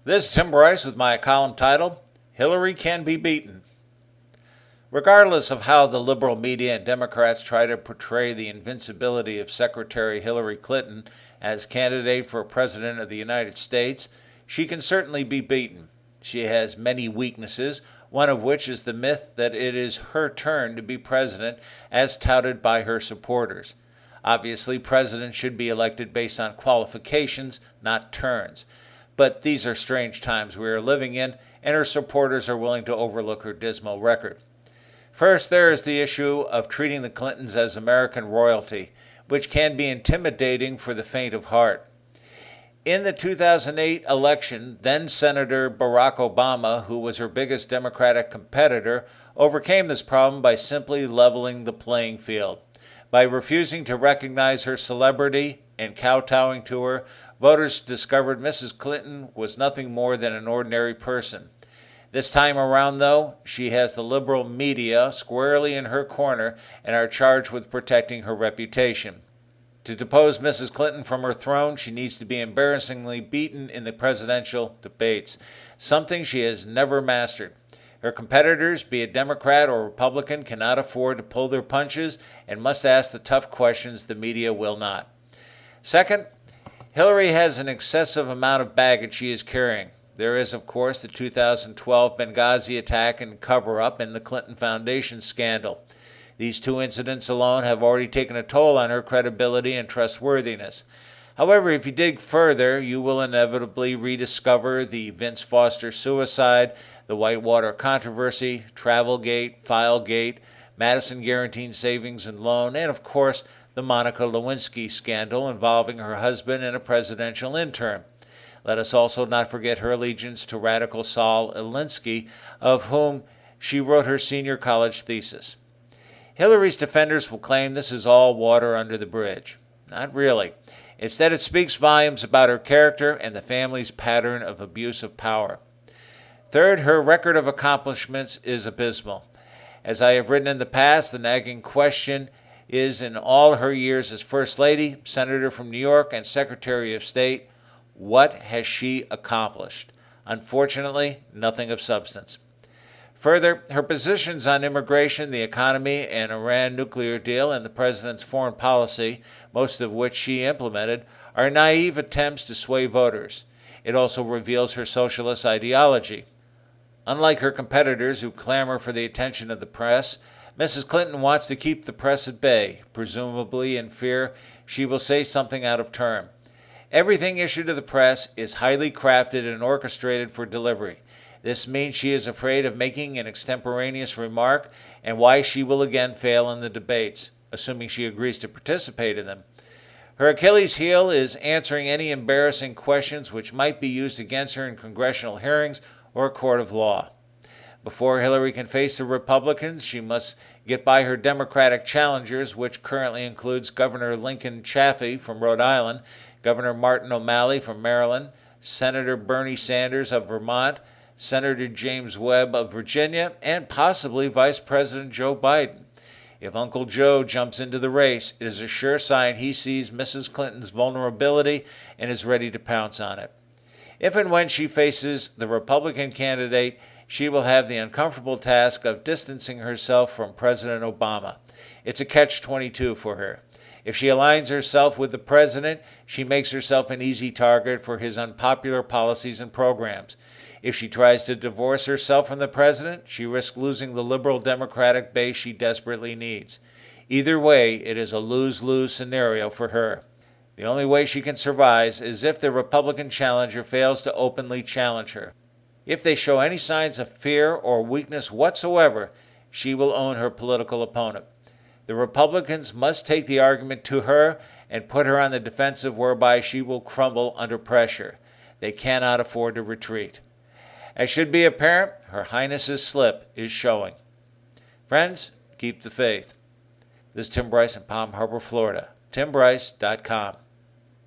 This is Tim Bryce with my column titled, Hillary Can Be Beaten. Regardless of how the liberal media and Democrats try to portray the invincibility of Secretary Hillary Clinton as candidate for President of the United States, she can certainly be beaten. She has many weaknesses, one of which is the myth that it is her turn to be president as touted by her supporters. Obviously, presidents should be elected based on qualifications, not turns. But these are strange times we are living in, and her supporters are willing to overlook her dismal record. First, there is the issue of treating the Clintons as American royalty, which can be intimidating for the faint of heart. In the 2008 election, then-Senator Barack Obama, who was her biggest Democratic competitor, overcame this problem by simply leveling the playing field. By refusing to recognize her celebrity and kowtowing to her, voters discovered Mrs. Clinton was nothing more than an ordinary person. This time around, though, she has the liberal media squarely in her corner and are charged with protecting her reputation. To depose Mrs. Clinton from her throne, she needs to be embarrassingly beaten in the presidential debates, something she has never mastered. Her competitors, be it Democrat or Republican, cannot afford to pull their punches and must ask the tough questions the media will not. Second, Hillary has an excessive amount of baggage she is carrying. There is, of course, the 2012 Benghazi attack and cover-up and the Clinton Foundation scandal. These two incidents alone have already taken a toll on her credibility and trustworthiness. However, if you dig further, you will inevitably rediscover the Vince Foster suicide, the Whitewater controversy, Travelgate, Filegate, Madison Guaranteed Savings and Loan, and, of course, the Monica Lewinsky scandal involving her husband and a presidential intern. Let us also not forget her allegiance to radical Saul Alinsky, of whom she wrote her senior college thesis. Hillary's defenders will claim this is all water under the bridge. Not really. Instead, it speaks volumes about her character and the family's pattern of abuse of power. Third, her record of accomplishments is abysmal. As I have written in the past, the nagging question is, in all her years as First Lady, Senator from New York, and Secretary of State, what has she accomplished? Unfortunately, nothing of substance. Further, her positions on immigration, the economy, and Iran nuclear deal, and the president's foreign policy, most of which she implemented, are naive attempts to sway voters. It also reveals her socialist ideology. Unlike her competitors who clamor for the attention of the press, Mrs. Clinton wants to keep the press at bay, presumably in fear she will say something out of turn. Everything issued to the press is highly crafted and orchestrated for delivery. This means she is afraid of making an extemporaneous remark and why she will again fail in the debates, assuming she agrees to participate in them. Her Achilles heel is answering any embarrassing questions which might be used against her in congressional hearings or a court of law. Before Hillary can face the Republicans, she must get by her Democratic challengers, which currently includes Governor Lincoln Chafee from Rhode Island, Governor Martin O'Malley from Maryland, Senator Bernie Sanders of Vermont, Senator James Webb of Virginia, and possibly Vice President Joe Biden. If Uncle Joe jumps into the race, it is a sure sign he sees Mrs. Clinton's vulnerability and is ready to pounce on it. If and when she faces the Republican candidate, she will have the uncomfortable task of distancing herself from President Obama. It's a catch-22 for her. If she aligns herself with the president, she makes herself an easy target for his unpopular policies and programs. If she tries to divorce herself from the president, she risks losing the liberal Democratic base she desperately needs. Either way, it is a lose-lose scenario for her. The only way she can survive is if the Republican challenger fails to openly challenge her. If they show any signs of fear or weakness whatsoever, she will own her political opponent. The Republicans must take the argument to her and put her on the defensive, whereby she will crumble under pressure. They cannot afford to retreat. As should be apparent, Her Highness's slip is showing. Friends, keep the faith. This is Tim Bryce in Palm Harbor, Florida. TimBryce.com.